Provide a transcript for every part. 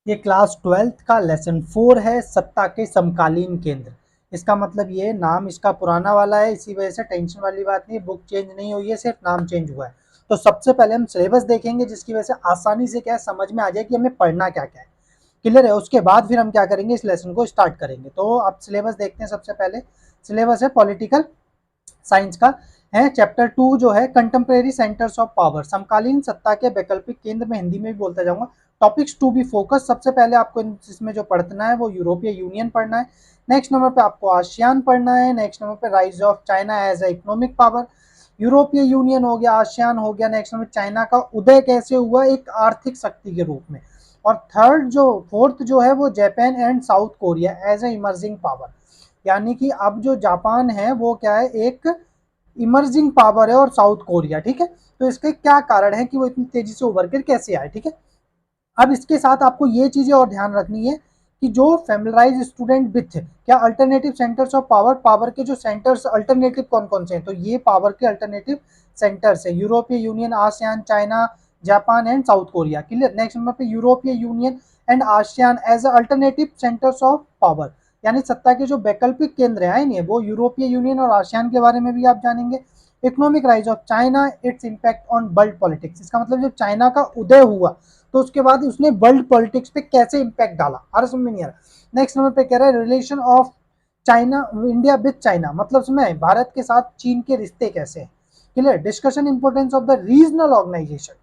ये class 12th का lesson 4 है, सत्ता के समकालीन केंद्र। इसका मतलब ये नाम इसका पुराना वाला है, इसी वजह से टेंशन वाली बात नहीं, बुक चेंज नहीं हुई है, सिर्फ नाम चेंज हुआ है। तो सबसे पहले हम सिलेबस देखेंगे, जिसकी वजह से आसानी से क्या समझ में आ जाए कि हमें पढ़ना क्या क्या है। क्लियर है? उसके बाद फिर हम क्या करेंगे, इस लेसन को स्टार्ट करेंगे। तो आप सिलेबस देखते हैं। सबसे पहले सिलेबस है पॉलिटिकल साइंस का, है चैप्टर 2 जो है कंटेम्प्रेरी सेंटर्स ऑफ पावर, समकालीन सत्ता के वैकल्पिक केंद्र में हिंदी में भी बोलता जाऊंगा। टॉपिक्स टू बी फोकस, सबसे पहले आपको इसमें जो पढ़ना है वो यूरोपीय यूनियन पढ़ना है। नेक्स्ट नंबर पे आपको आसियान पढ़ना है। नेक्स्ट नंबर पे rise of China as a economic power. यूरोपीय यूनियन हो गया, आसियान हो गया। नेक्स्ट नंबर चाइना का उदय कैसे हुआ एक आर्थिक शक्ति के रूप में। और फोर्थ जो है वो Japan and South Korea as a emerging power, यानी कि अब जो जापान है वो क्या है, एक इमर्जिंग पावर है, और साउथ कोरिया। ठीक है? तो इसके क्या कारण है कि वो इतनी तेजी से उभर कर कैसे आए। ठीक है? अब इसके साथ आपको ये चीजें और ध्यान रखनी है कि जो फेमिलराइज स्टूडेंट विथ क्या alternative centres of power, power के जो सेंटर्स अल्टरनेटिव कौन कौन से हैं, तो ये पावर के अल्टरनेटिव सेंटर्स है यूरोपीय union, ASEAN, China, Japan and South Korea. Clear? Next number पे यूरोपीय union and ASEAN as alternative centres of power, यानी सत्ता के जो वैकल्पिक केंद्र है नहीं, वो यूरोपीय यूनियन और आसियान के बारे में भी आप जानेंगे। Economic rise of China, it's impact on world politics, इसका मतलब जब चाइना का उदय हुआ तो उसके बाद उसने वर्ल्ड पॉलिटिक्स पे कैसे इंपैक्ट डाला, हर समझ में नहीं आ रहा। नेक्स्ट नंबर पे कह रहा है relation of China India with China, मतलब उसमें भारत के साथ चीन के रिश्ते कैसे हैं। Clear? Discussion importance of the regional organisation,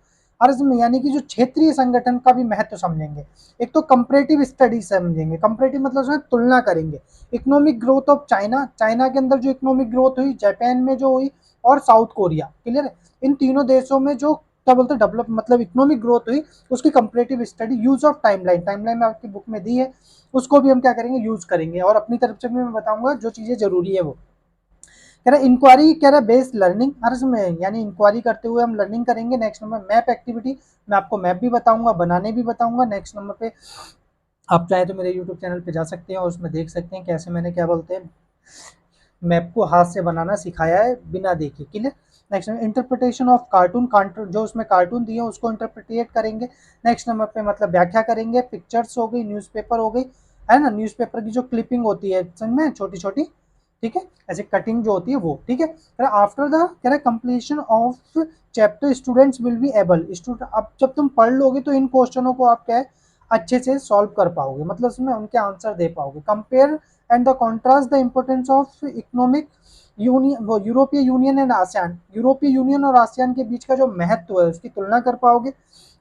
हर इसमें यानी कि जो क्षेत्रीय संगठन का भी महत्व समझेंगे। एक तो कंपैरेटिव स्टडी समझेंगे, कंपैरेटिव मतलब उसमें तुलना करेंगे। Economic growth of China, China के अंदर जो इकोनॉमिक ग्रोथ हुई, जापान में जो हुई, और साउथ कोरिया। क्लियर है? इन तीनों देशों में जो क्या बोलते हैं डेवलप मतलब इकोनॉमिक ग्रोथ हुई, उसकी comparative study. Use of timeline, timeline में आपकी बुक में दी है, उसको भी हम क्या करेंगे, यूज करेंगे, और अपनी तरफ से भी मैं बताऊंगा जो चीजें जरूरी है वो। कह रहा इंक्वायरी, कह रहा बेस्ड लर्निंग, हर में यानी इंक्वायरी करते हुए हम लर्निंग करेंगे। नेक्स्ट नंबर मैप एक्टिविटी, मैं आपको मैप भी बताऊंगा, बनाने भी बताऊंगा। नेक्स्ट नंबर पे आप चाहे तो मेरे यूट्यूब चैनल पे जा सकते हैं और उसमें देख सकते हैं कैसे मैंने क्या बोलते हैं मैप को हाथ से बनाना सिखाया है बिना देखे। Clear? Next interpretation of cartoon, जो उसमें कार्टून दिए उसको इंटरप्रिटेट करेंगे। नेक्स्ट नंबर पे मतलब व्याख्या करेंगे। पिक्चर्स हो गई, न्यूज़पेपर हो गई, है ना, न्यूज़पेपर की जो क्लिपिंग होती है समझ में, छोटी छोटी, ठीक है, ऐसे कटिंग जो होती है वो। ठीक है? आफ्टर द कह रहा completion of chapter students will be able, student अब जब तुम पढ़ लोगे तो इन क्वेश्चनों को आप क्या है अच्छे से सॉल्व कर पाओगे, मतलब उसमें उनके आंसर दे पाओगे। Compare and the contrast the importance of economic union, वो यूरोपीय यूनियन एंड आसियान, यूरोपीय यूनियन और आसियान के बीच का जो महत्व है उसकी तुलना कर पाओगे।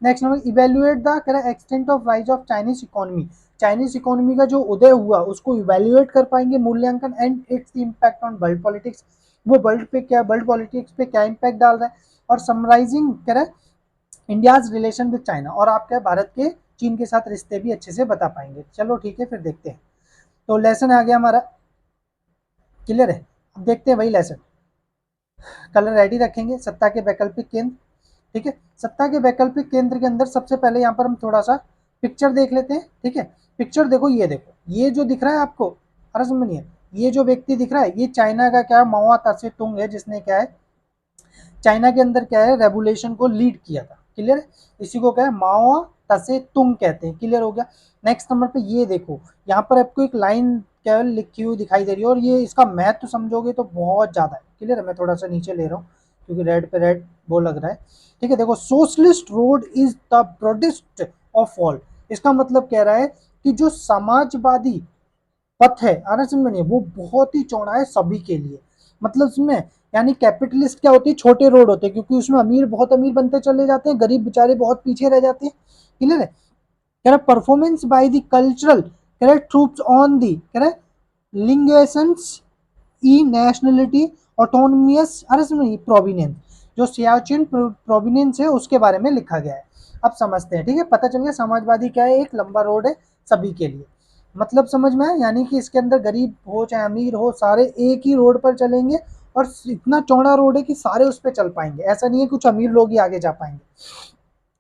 Next number evaluate the extent of rise of Chinese economy, Chinese economy का जो उदय हुआ उसको इवेल्युएट कर पाएंगे, मूल्यांकन। And its impact on world politics, वो वर्ल्ड पे क्या, वर्ल्ड पॉलिटिक्स पे क्या इम्पैक्ट डाल रहा है। और समराइजिंग कह रहा है इंडियाज रिलेशन विद चाइना, और आप क्या भारत के चीन के साथ रिश्ते भी अच्छे से बता पाएंगे। चलो ठीक है, फिर देखते हैं। तो लेसन आ गया हमारा, क्लियर है? अब देखते हैं वही लेसन। कलर रेडी रखेंगे, सत्ता के वैकल्पिक केंद्र। ठीक है? सत्ता के वैकल्पिक केंद्र के अंदर सबसे पहले यहाँ पर हम थोड़ा सा पिक्चर देख लेते हैं। ठीक है? पिक्चर देखो, ये देखो, ये जो दिख रहा है आपको, अरे सुनिए, ये जो व्यक्ति दिख रहा है ये चाइना का क्या माओ तसे तुंग है, जिसने क्या है चाइना के अंदर क्या है रेवोल्यूशन को लीड किया था। क्लियर है? इसी को क्या है माओ तसे तुंग कहते हैं। क्लियर हो गया? नेक्स्ट नंबर पे ये देखो, यहाँ पर आपको एक लाइन क्या लिखी हुई दिखाई दे रही है, और ये इसका महत्व तो समझोगे तो बहुत ज्यादा है। क्लियर है? मैं थोड़ा सा नीचे ले रहा हूँ क्योंकि रेड पे रेड वो लग रहा है। ठीक है? देखो, socialist road is the broadest of all, इसका मतलब कह रहा है कि जो समाजवादी पथ है, आना समझ में, वो बहुत ही चौड़ा है सभी के लिए। मतलब उसमें यानी कैपिटलिस्ट क्या होती है, छोटे रोड होते हैं, क्योंकि उसमें अमीर बहुत अमीर बनते चले जाते हैं, गरीब बेचारे बहुत पीछे रह जाते हैं। क्लियर है? कह रहा परफॉर्मेंस बाय द कल्चरल, कह रहा ट्रूप्स ऑन दी, कह रहा लिंगेशंस ई नेशनलिटी ऑटोनमियस, अरे सुनिए प्रोविनेंस, जो सियाचिन प्रोविनेंस है उसके बारे में लिखा गया है। अब समझते हैं। ठीक है? पता चल गया समाजवादी क्या है, एक लंबा रोड है सभी के लिए, मतलब समझ में आया, यानी कि इसके अंदर गरीब हो चाहे अमीर हो सारे एक ही रोड पर चलेंगे, और इतना चौड़ा रोड है कि सारे उस पर चल पाएंगे, ऐसा नहीं है कुछ अमीर लोग ही आगे जा पाएंगे।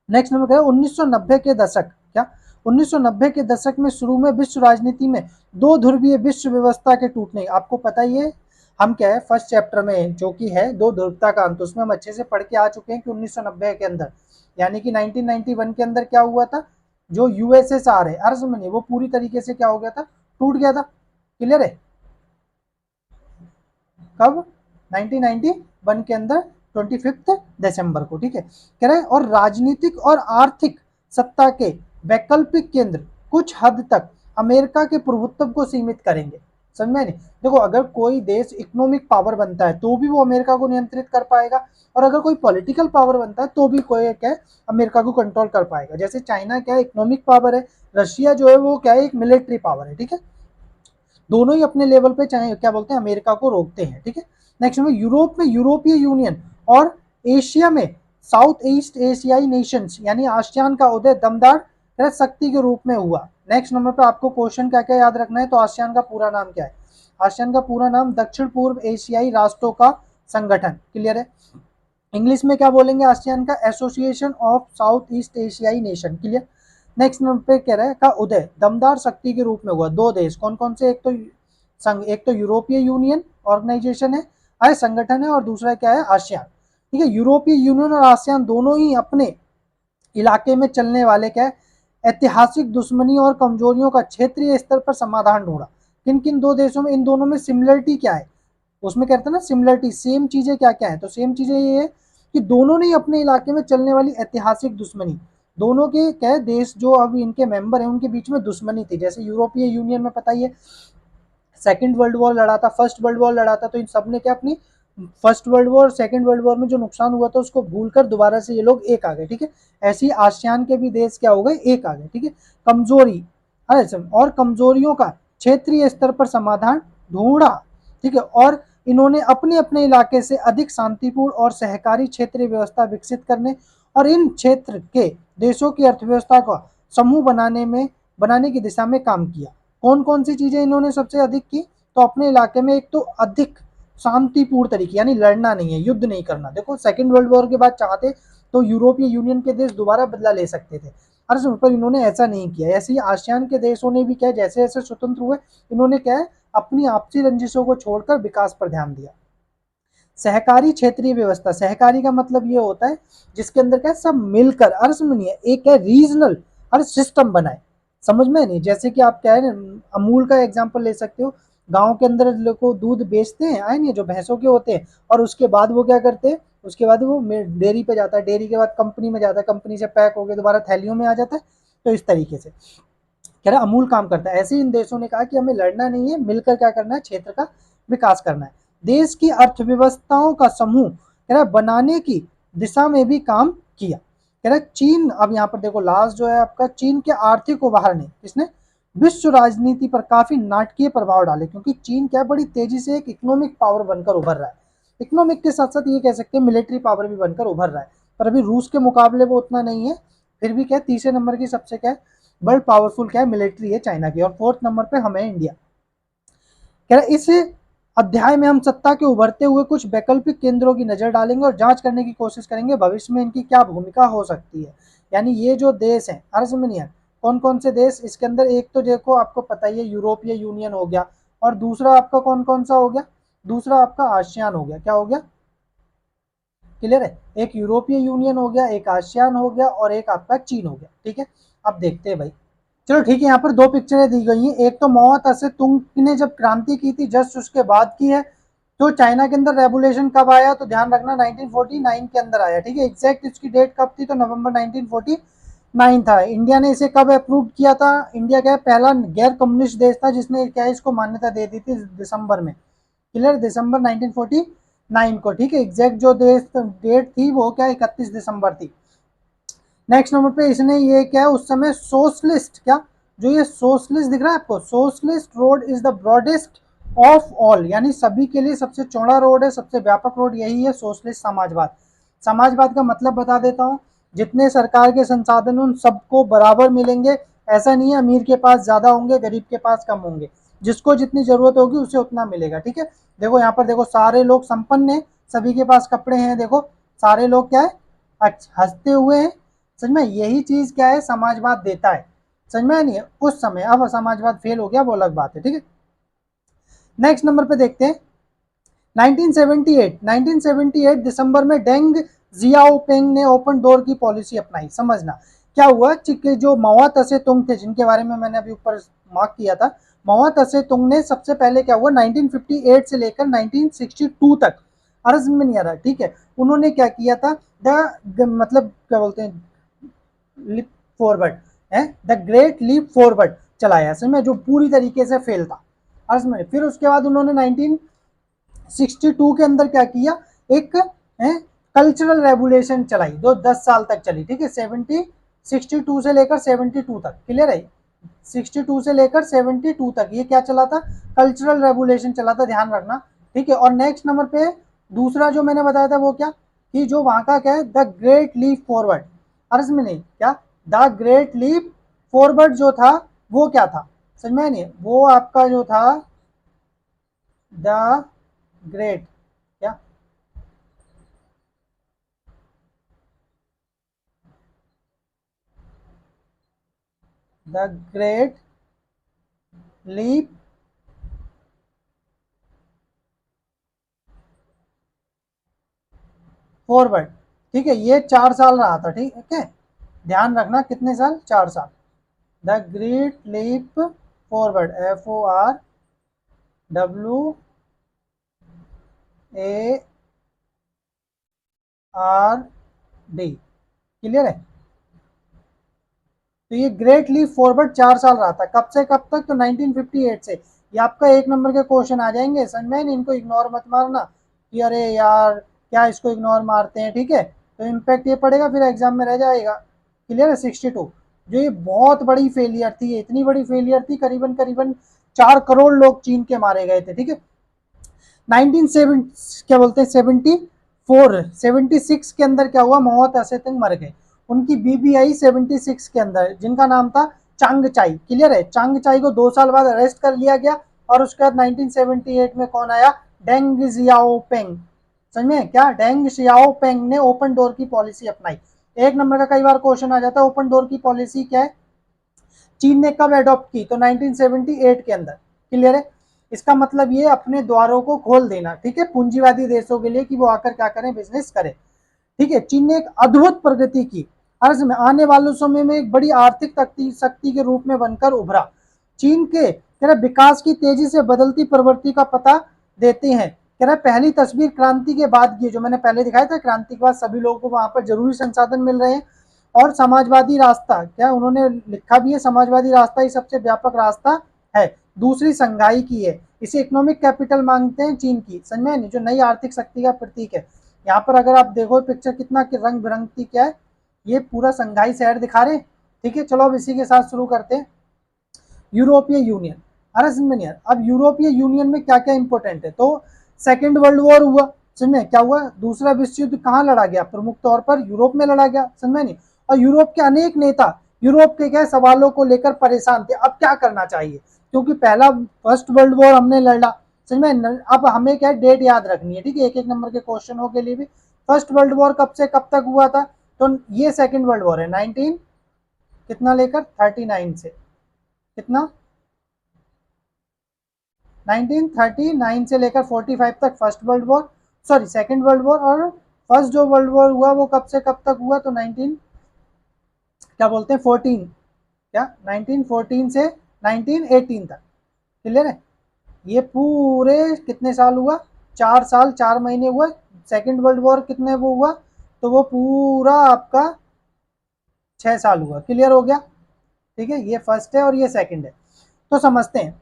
नेक्स्ट नंबर क्या है 1990 के दशक, क्या 1990 के दशक में शुरू में विश्व राजनीति में दो ध्रुवीय विश्व व्यवस्था के टूटने, आपको पता ही है हम क्या है फर्स्ट चैप्टर में जो कि है दो ध्रुवता का अंत, उसमें हम अच्छे से पढ़ के आ चुके हैं कि 1990 के अंदर यानी कि 1991 के अंदर क्या हुआ था, जो यूएसएसआर है, अरे समझिए वो पूरी तरीके से क्या हो गया था, टूट गया था। क्लियर है? कब? 1991 के अंदर 25 दिसंबर को। ठीक है, कह रहे हैं और राजनीतिक और आर्थिक सत्ता के वैकल्पिक केंद्र कुछ हद तक अमेरिका के प्रभुत्व को सीमित करेंगे। समझ में नहीं? देखो अगर कोई देश इकोनॉमिक पावर बनता है तो भी वो अमेरिका को नियंत्रित कर पाएगा, और अगर कोई पॉलिटिकल पावर बनता है तो भी कोई क्या है, अमेरिका को कंट्रोल कर पाएगा। जैसे चाइना क्या है, इकोनॉमिक पावर है, रशिया जो है वो क्या है, एक मिलिट्री पावर है। ठीक है, दोनों ही अपने लेवल पे चाहे क्या बोलते हैं, अमेरिका को रोकते हैं। ठीक है, नेक्स्ट में यूरोप में यूरोपीय यूनियन और एशिया में साउथ ईस्ट एशियाई नेशंस यानी आसियान का उदय दमदार शक्ति के रूप में हुआ। नेक्स्ट नंबर पे आपको क्वेश्चन क्या क्या याद रखना है, तो आसियान का पूरा नाम क्या है? आसियान का पूरा नाम दक्षिण पूर्व एशियाई राष्ट्रों का संगठन। क्लियर है? इंग्लिश में क्या बोलेंगे आसियान का? एसोसिएशन ऑफ साउथ ईस्ट एशियाई नेशन। क्लियर? नेक्स्ट नंबर पे कह रहा है का उदय दमदार शक्ति के रूप में हुआ। दो देश कौन कौन से? एक तो यूरोपीय यूनियन ऑर्गेनाइजेशन है, संगठन है, और दूसरा क्या है, आसियान। ठीक है, यूरोपीय यूनियन और आसियान दोनों ही अपने इलाके में चलने वाले क्या है, ऐतिहासिक दुश्मनी और कमजोरियों का क्षेत्रीय स्तर पर समाधान ढूंढा। किन किन दो देशों में, इन दोनों में सिमिलरिटी क्या है, उसमें कहते हैं ना सिमिलरिटी, सेम चीजें क्या क्या है, तो सेम चीजें ये है कि दोनों ने अपने इलाके में चलने वाली ऐतिहासिक दुश्मनी, दोनों के क्या है, देश जो अब इनके मेंबर हैं उनके बीच में दुश्मनी थी। जैसे यूरोपीय यूनियन में पता ही है सेकेंड वर्ल्ड वॉर लड़ा था, फर्स्ट वर्ल्ड वॉर लड़ा था, तो इन सब ने क्या अपनी first world war second world war में जो नुकसान हुआ था उसको भूलकर दोबारा से ये लोग एक आ गए। ठीक है, ऐसे ही आसियान के भी देश क्या हो गए, एक आ गए। ठीक है, कमजोरी और कमजोरियों का क्षेत्रीय स्तर पर समाधान ढूंढा। ठीक है, और इन्होंने अपने अपने इलाके से अधिक शांतिपूर्ण और सहकारी क्षेत्रीय व्यवस्था विकसित करने और इन क्षेत्र के देशों की अर्थव्यवस्था का समूह बनाने की दिशा में काम किया। कौन कौन सी चीजें इन्होंने सबसे अधिक की, तो अपने इलाके में एक तो अधिक शांतिपूर्ण तरीके यानी लड़ना नहीं है, युद्ध नहीं करना। देखो सेकंड वर्ल्ड वॉर के बाद चाहते तो यूरोपीय यूनियन के देश दोबारा बदला ले सकते थे, पर इन्होंने ऐसा नहीं किया। ऐसे ही आसियान के देशों ने भी क्या, जैसे जैसे स्वतंत्र हुए इन्होंने क्या है, अपनी आपसी रंजिशों को छोड़कर विकास पर ध्यान दिया। सहकारी क्षेत्रीय व्यवस्था, सहकारी का मतलब ये होता है जिसके अंदर क्या सब मिलकर, अर्थ सुनिए, एक है रीजनल हर सिस्टम बनाए। समझ में नहीं? जैसे कि आप क्या है ना, अमूल का एग्जांपल ले सकते हो। गांव के अंदर लोग दूध बेचते हैं, आए नहीं, जो भैंसों के होते हैं, और उसके बाद वो क्या करते हैं, उसके बाद वो डेयरी पे जाता है, डेयरी के बाद कंपनी में जाता है, कंपनी से पैक होकर दोबारा थैलियों में आ जाता है। तो इस तरीके से कह रहा अमूल काम करता है। ऐसे ही इन देशों ने कहा कि हमें लड़ना नहीं है, मिलकर क्या करना है, क्षेत्र का विकास करना है। देश की अर्थव्यवस्थाओं का समूह कह रहा बनाने की दिशा में भी काम किया। कह रहा चीन, अब यहाँ पर देखो लास्ट जो है आपका, चीन के आर्थिक उभार ने किसने विश्व राजनीति पर काफी नाटकीय प्रभाव डाले, क्योंकि चीन क्या बड़ी तेजी से एक इकोनॉमिक पावर बनकर उभर रहा है। इकोनॉमिक के साथ साथ ये कह सकते हैं मिलिट्री पावर भी बनकर उभर रहा है, पर अभी रूस के मुकाबले वो उतना नहीं है। फिर भी क्या, तीसरे नंबर की सबसे क्या है, वर्ल्ड पावरफुल क्या है, मिलिट्री है चाइना की, और फोर्थ नंबर पे हमें इंडिया। कह रहा इस अध्याय में हम सत्ता के उभरते हुए कुछ वैकल्पिक केंद्रों की नजर डालेंगे और जांच करने की कोशिश करेंगे भविष्य में इनकी क्या भूमिका हो सकती है। यानी ये जो देश है, अर्ज में नहीं है, कौन कौन से देश इसके अंदर, एक तो देखो आपको पता ही है यूरोपीय यूनियन हो गया, और दूसरा आपका कौन कौन सा हो गया, दूसरा आपका आसियान हो गया। क्या हो गया? क्लियर है? एक यूरोपीय यूनियन हो गया, एक आसियान हो गया, और एक आपका चीन हो गया। ठीक है, अब देखते हैं भाई। चलो ठीक है, यहाँ पर दो पिक्चरें दी गई हैं। एक तो माओ त्से तुंग ने जब क्रांति की थी जस्ट उसके बाद की है। तो चाइना के अंदर रेवोल्यूशन कब आया, तो ध्यान रखना 1949 के अंदर आया। ठीक है, एग्जैक्ट इसकी डेट कब थी, तो नवंबर 1949 था। इंडिया ने इसे कब अप्रूव किया था? इंडिया क्या है, पहला गैर कम्युनिस्ट देश था जिसने क्या है, इसको मान्यता दे दी थी दिसंबर में। क्लियर? दिसंबर 1949 को। ठीक है, एग्जैक्ट जो डेट थी वो क्या 31 दिसंबर थी। नेक्स्ट नंबर पे इसने ये क्या है, उस समय सोशलिस्ट, क्या जो ये सोशलिस्ट दिख रहा है आपको, socialist road is the broadest of all, यानी सभी के लिए सबसे चौड़ा रोड है, सबसे व्यापक रोड यही है सोशलिस्ट समाजवाद। समाजवाद का मतलब बता देता हूँ, जितने सरकार के संसाधन उन सबको बराबर मिलेंगे। ऐसा नहीं है अमीर के पास ज्यादा होंगे, गरीब के पास कम होंगे, जिसको जितनी जरूरत होगी उसे उतना मिलेगा। ठीक है, देखो यहाँ पर देखो सारे लोग संपन्न है, सभी के पास कपड़े हैं, देखो सारे लोग क्या है, हंसते हुए हैं। समझ में? यही चीज क्या है, समाजवाद देता है। समझ में नहीं है उस समय, अब समाजवाद फेल हो गया वो अलग बात है। ठीक है, नेक्स्ट नंबर पे देखते हैं 1978 दिसंबर में डेंग जियाओपेंग ने ओपन डोर की पॉलिसी अपनाई। समझना क्या हुआ कि जो माओ तसे तुंग थे, जिनके बारे में मैंने अभी ऊपर मार्क किया था, माओ तसे तुंग ने सबसे पहले क्या हुआ 1958 से लेकर 1962 तक, अर्ज में नहीं आ रहा, ठीक है, उन्होंने क्या किया था, मतलब क्या बोलते हैं, लिप फॉरवर्ड है, द ग्रेट लीप फॉरवर्ड चलाया इसमें, जो पूरी तरीके से फेल था, अर्ज में। फिर उसके बाद उन्होंने 1962 के अंदर क्या किया, एक कल्चरल रेवोल्यूशन चलाई, जो 10 साल तक चली, ठीक है, 62 से लेकर 72 तक, क्लियर है, 62 से लेकर 72 तक ये क्या चला था, कल्चरल रेवोल्यूशन चला था, ध्यान रखना, ठीक है। और नेक्स्ट नंबर पे दूसरा जो मैंने बताया था वो क्या, कि जो वहां का क्या है, द ग्रेट लीप फॉरवर्ड, अर्ज में नहीं, क्या, द ग्रेट लीप फॉरवर्ड जो था वो क्या था, समझ में नहीं, वो आपका जो था द ग्रेट, क्या, द ग्रेट लीप फॉरवर्ड, ठीक है, ये 4 साल रहा था, ठीक है, ध्यान रखना कितने साल, 4 साल, the great leap forward, FORWARD, clear है। तो ये ग्रेट लीप फॉरवर्ड 4 साल रहा था, कब से कब तक, तो 1958 से। ये आपका 1 नंबर के क्वेश्चन आ जाएंगे, समझ में, इनको इग्नोर मत मारना कि अरे यार क्या इसको इग्नोर मारते हैं, ठीक है, तो इम्पैक्ट ये पड़ेगा, फिर एग्जाम में रह जाएगा, क्लियर है। 62 जो ये बहुत बड़ी फेलियर थी, ये इतनी बड़ी फेलियर थी, करीबन करीबन 4 करोड़ लोग चीन के मारे गए थे, ठीक है। 1970 क्या बोलते हैं 76 के अंदर क्या हुआ, माओ तसे तुंग मर गए, उनकी बीबी आई 76 के अंदर, जिनका नाम था चांग चाई, क्लियर है। चांग चाई को 2 साल बाद अरेस्ट कर लिया गया, और उसके बाद 1978 में कौन आया, डेंग जियाओपेंग, समझ में, क्या, डेंग शियाओपेंग ने ओपन डोर की पॉलिसी अपनाई। 1 नंबर का कई बार क्वेश्चन आ जाता है, ओपन डोर की पॉलिसी क्या है, चीन ने कब एडॉप्ट की, तो 1978 के अंदर, क्लियर है। इसका मतलब ये अपने द्वारों को खोल देना, ठीक है, पूंजीवादी देशों के लिए, कि वो आकर क्या करें, बिजनेस करें, ठीक है। चीन ने एक अद्भुत प्रगति की, अर्ज में आने वाले समय में एक बड़ी आर्थिक शक्ति के रूप में बनकर उभरा। चीन के कह रहे विकास की तेजी से बदलती प्रवृत्ति का पता देते हैं, कह रहे पहली तस्वीर क्रांति के बाद की, जो मैंने पहले दिखाया था, क्रांति के बाद सभी लोगों को वहां पर जरूरी संसाधन मिल रहे हैं, और समाजवादी रास्ता, क्या उन्होंने लिखा भी है, समाजवादी रास्ता ही सबसे व्यापक रास्ता है। दूसरी संघाई की है, इसे इकोनॉमिक कैपिटल मांगते हैं चीन की, समझ में, जो नई आर्थिक शक्ति का प्रतीक है। यहाँ पर अगर आप देखो पिक्चर कितना रंग बिरंगी, क्या है, ये पूरा संघाई शहर दिखा रहे, ठीक है। चलो अब इसी के साथ शुरू करते हैं, यूरोपीय यूनियन, अरे समझ में नहीं, अब यूरोपीय यूनियन में क्या क्या इंपॉर्टेंट है, तो सेकेंड वर्ल्ड वॉर हुआ, समझ में, क्या हुआ, दूसरा विश्व युद्ध कहाँ लड़ा गया, प्रमुख तौर पर यूरोप में लड़ा गया, समझ में नहीं, और यूरोप के अनेक नेता यूरोप के क्या सवालों को लेकर परेशान थे, अब क्या करना चाहिए, क्योंकि पहला फर्स्ट वर्ल्ड वॉर हमने लड़ा, समझ में, अब हमें क्या डेट याद रखनी है, ठीक है, एक एक नंबर के क्वेश्चनों के लिए भी। फर्स्ट वर्ल्ड वॉर कब से कब तक हुआ था, तो ये सेकेंड वर्ल्ड वॉर है, 19 कितना लेकर 39 से, कितना 1939 से लेकर 45 तक first world war, sorry second world war, और फर्स्ट जो वर्ल्ड वॉर हुआ वो कब से कब तक हुआ, तो 19 क्या बोलते हैं 14, क्या 1914 से 1918 तक, क्लियर है। ये पूरे कितने साल हुआ, 4 साल 4 महीने हुआ। सेकेंड वर्ल्ड वॉर कितने वो हुआ, तो वो पूरा आपका 6 साल हुआ, क्लियर हो गया, ठीक है। ये फर्स्ट है और ये सेकंड है, तो समझते हैं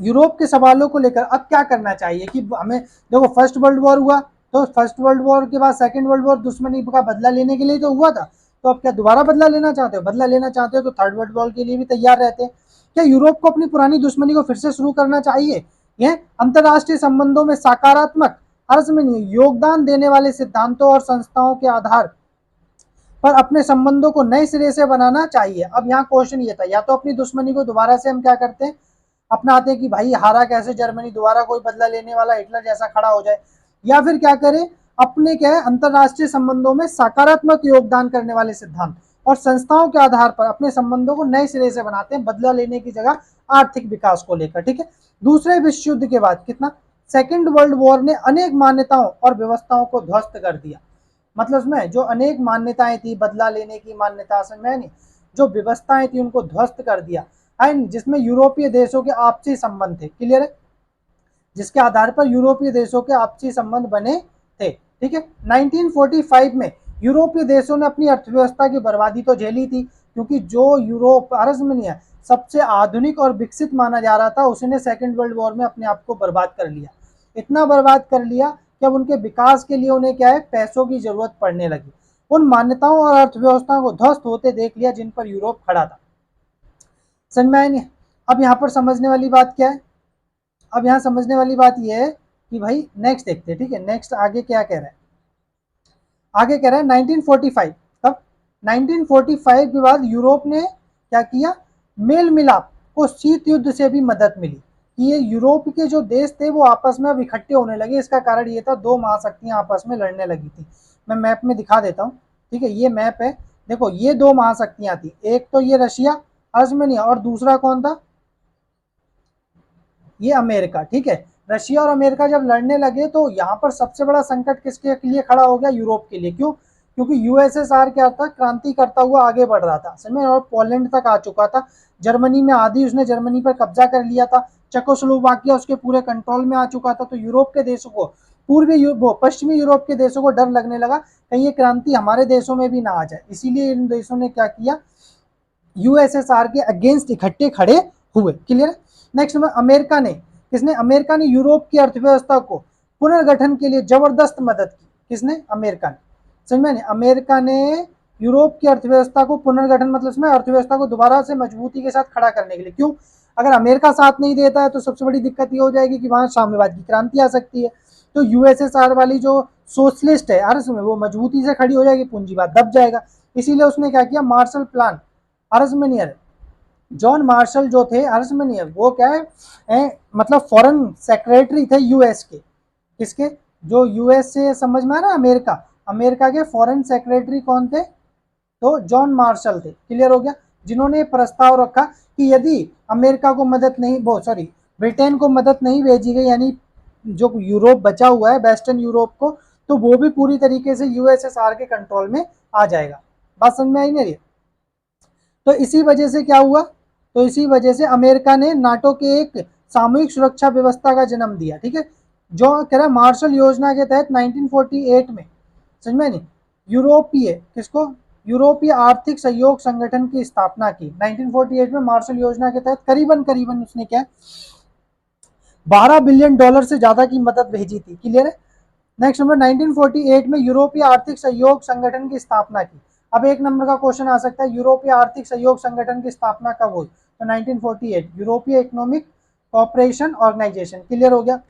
यूरोप के सवालों को लेकर अब क्या करना चाहिए, कि हमें देखो फर्स्ट वर्ल्ड वॉर हुआ, तो फर्स्ट वर्ल्ड वॉर के बाद सेकंड वर्ल्ड वॉर दुश्मनी का बदला लेने के लिए तो हुआ था, तो अब क्या दोबारा बदला लेना चाहते हो, बदला लेना चाहते हो तो थर्ड वर्ल्ड वॉर के लिए भी तैयार रहते हैं। क्या यूरोप को अपनी पुरानी दुश्मनी को फिर से शुरू करना चाहिए, यह अंतरराष्ट्रीय संबंधों में सकारात्मक अर्थ में नहीं योगदान देने वाले सिद्धांतों और संस्थाओं के आधार पर अपने संबंधों को नए सिरे से बनाना चाहिए। अब यहाँ क्वेश्चन ये था, या तो अपनी दुश्मनी को दोबारा से हम क्या करते हैं, अपनाते हैं कि भाई हारा कैसे जर्मनी, दोबारा कोई बदला लेने वाला हिटलर जैसा खड़ा हो जाए, या फिर क्या करें, अपने क्या है अंतरराष्ट्रीय संबंधों में सकारात्मक योगदान करने वाले सिद्धांत और संस्थाओं के आधार पर अपने संबंधों को नए सिरे से बनाते हैं, बदला लेने की जगह आर्थिक विकास को लेकर, ठीक है। दूसरे विश्व युद्ध के बाद कितना, सेकेंड वर्ल्ड वॉर ने अनेक मान्यताओं और व्यवस्थाओं को ध्वस्त कर दिया, मतलब उसमें जो अनेक मान्यताएं थी, बदला लेने की मान्यता, समझ में नहीं, जो व्यवस्थाएं थी उनको ध्वस्त कर दिया, एंड जिसमें यूरोपीय देशों के आपसी संबंध थे, क्लियर है, जिसके आधार पर यूरोपीय देशों के आपसी संबंध बने थे, ठीक है। 1945 में यूरोपीय देशों ने अपनी अर्थव्यवस्था की बर्बादी तो झेली थी, क्योंकि जो यूरोप अर्ज में नहीं है सबसे आधुनिक और विकसित माना जा रहा था, उसने सेकेंड वर्ल्ड वॉर में अपने आप को बर्बाद कर लिया, इतना बर्बाद कर लिया कि अब उनके विकास के लिए उन्हें क्या है, पैसों की जरूरत पड़ने लगी। उन मान्यताओं और अर्थव्यवस्थाओं को ध्वस्त होते देख लिया जिन पर यूरोप खड़ा था। समझ में आया नहीं? अब यहाँ पर समझने वाली बात क्या है, अब यहाँ समझने वाली बात यह है कि भाई नेक्स्ट देखते हैं, ठीक है, नेक्स्ट आगे क्या कह रहा है, आगे कह रहा है 1945, तब 1945 के बाद यूरोप ने क्या किया, मेल मिलाप को शीत युद्ध से भी मदद मिली, कि ये यूरोप के जो देश थे वो आपस में अब इकट्ठे होने लगे। इसका कारण ये था, दो महाशक्तियां आपस में लड़ने लगी थी। मैं मैप में दिखा देता हूँ, ठीक है, ये मैप है, देखो ये दो महाशक्तियां थी, एक तो ये रशिया अर्जमेनिया, और दूसरा कौन था, ये अमेरिका, ठीक है। रशिया और अमेरिका जब लड़ने लगे तो यहाँ पर सबसे बड़ा संकट किसके लिए खड़ा हो गया, यूरोप के लिए। क्यों? क्योंकि यूएसएसआर क्या था, क्रांति करता हुआ आगे बढ़ रहा था, समझ, और पोलैंड तक आ चुका था, जर्मनी में आधी उसने जर्मनी पर कब्जा कर लिया था, चेकोस्लोवाकिया उसके पूरे कंट्रोल में आ चुका था। तो यूरोप के देशों को, पश्चिमी यूरोप के देशों को डर लगने लगा कहीं ये क्रांति हमारे देशों में भी ना आ जाए, इसीलिए इन देशों ने क्या किया, यूएसएसआर के अगेंस्ट इकट्ठे खड़े हुए, क्लियर। नेक्स्ट में अमेरिका ने, किसने, अमेरिका ने यूरोप की अर्थव्यवस्था को पुनर्गठन के लिए जबरदस्त मदद की, किसने, अमेरिका ने, समझ में नहीं, अमेरिका ने यूरोप की अर्थव्यवस्था को पुनर्गठन मतलब इसमें अर्थव्यवस्था को दोबारा से मजबूती के साथ खड़ा करने के लिए। क्यों? अगर अमेरिका साथ नहीं देता है तो सबसे बड़ी दिक्कत ये हो जाएगी कि वहां साम्यवाद की क्रांति आ सकती है, तो यूएसएसआर वाली जो सोशलिस्ट है अर्स में वो मजबूती से खड़ी हो जाएगी, पूंजीवाद दब जाएगा। इसीलिए उसने क्या किया, मार्शल प्लान, अर्समेनियर, जॉन मार्शल जो थे अर्समेनियर, वो क्या है मतलब फॉरेन सेक्रेटरी थे यूएस के, किसके, जो यूएस से, समझ में आ रहा है, अमेरिका, अमेरिका के फॉरेन सेक्रेटरी कौन थे, तो जॉन मार्शल थे, क्लियर हो गया, जिन्होंने प्रस्ताव रखा कि यदि अमेरिका को मदद नहीं, वो सॉरी ब्रिटेन को मदद नहीं भेजी गई, यानी जो यूरोप बचा हुआ है वेस्टर्न यूरोप को, तो वो भी पूरी तरीके से यूएसएसआर के कंट्रोल में आ जाएगा। बात समझ में आई नहीं? तो इसी वजह से क्या हुआ, तो इसी वजह से अमेरिका ने नाटो के एक सामूहिक सुरक्षा व्यवस्था का जन्म दिया, ठीक है, जो कह रहा है मार्शल योजना के तहत 1948 में, समझ में नहीं, यूरोपीय, किसको, यूरोपीय आर्थिक सहयोग संगठन की स्थापना की 1948 में मार्शल योजना के तहत। करीबन करीबन उसने क्या, $12 बिलियन से ज्यादा की मदद भेजी थी, क्लियर है। नेक्स्ट नंबर 1948 में यूरोपीय आर्थिक सहयोग संगठन की स्थापना की। अब एक नंबर का क्वेश्चन आ सकता है, यूरोपीय आर्थिक सहयोग संगठन की स्थापना कब हुई, तो 1948, यूरोपीय इकोनॉमिक कॉपरेशन ऑर्गेनाइजेशन, क्लियर हो गया,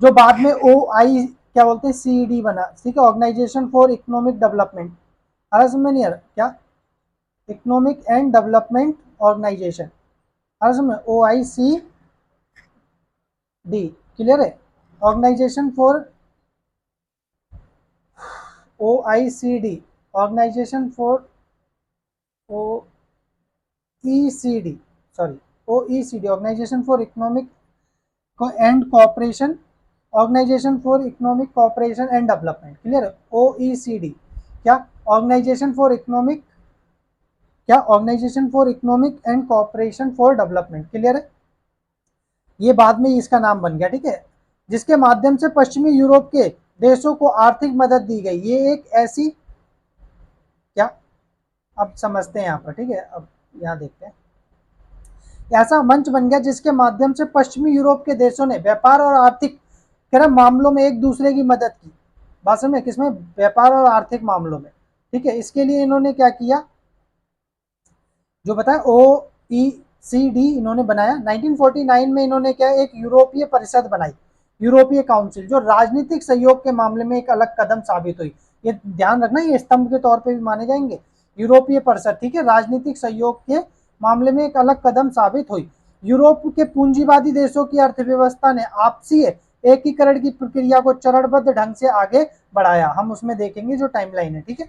जो बाद में OI क्या बोलते हैं, CED बना, ठीक है, ऑर्गेनाइजेशन फॉर इकोनॉमिक डेवलपमेंट, समझ नहीं आ रहा क्या, इकोनॉमिक एंड डेवलपमेंट ऑर्गेनाइजेशन, समझ, OICD, क्लियर है, organisation for OECD, organisation for OECD, sorry OECD, organisation for economic and cooperation, organisation for economic cooperation and development, clear है, OECD, क्या, organisation for economic, क्या, organisation for economic and cooperation for development, clear है, ये बाद में इसका नाम बन गया, ठीक है, जिसके माध्यम से पश्चिमी यूरोप के देशों को आर्थिक मदद दी गई। ये एक ऐसी, क्या, अब समझते हैं यहाँ पर, ठीक है, अब यहाँ देखते हैं, ऐसा मंच बन गया जिसके माध्यम से पश्चिमी यूरोप के देशों ने व्यापार और आर्थिक मामलों में एक दूसरे की मदद की। बात समझे, किसमें, व्यापार और आर्थिक मामलों में, ठीक है। इसके लिए इन्होंने क्या किया, जो बताया OECD इन्होंने बनाया। 1949 में इन्होंने क्या, एक यूरोपीय परिषद बनाई, यूरोपीय काउंसिल, जो राजनीतिक सहयोग के मामले में एक अलग कदम साबित हुई। ये ध्यान रखना, ये स्तंभ के तौर पे भी माने जाएंगे, यूरोपीय परिषद, ठीक है, राजनीतिक सहयोग के मामले में एक अलग कदम साबित हुई। यूरोप के पूंजीवादी देशों की अर्थव्यवस्था ने आपसी एकीकरण की प्रक्रिया को चरणबद्ध ढंग से आगे बढ़ाया, हम उसमें देखेंगे जो टाइमलाइन है, ठीक है,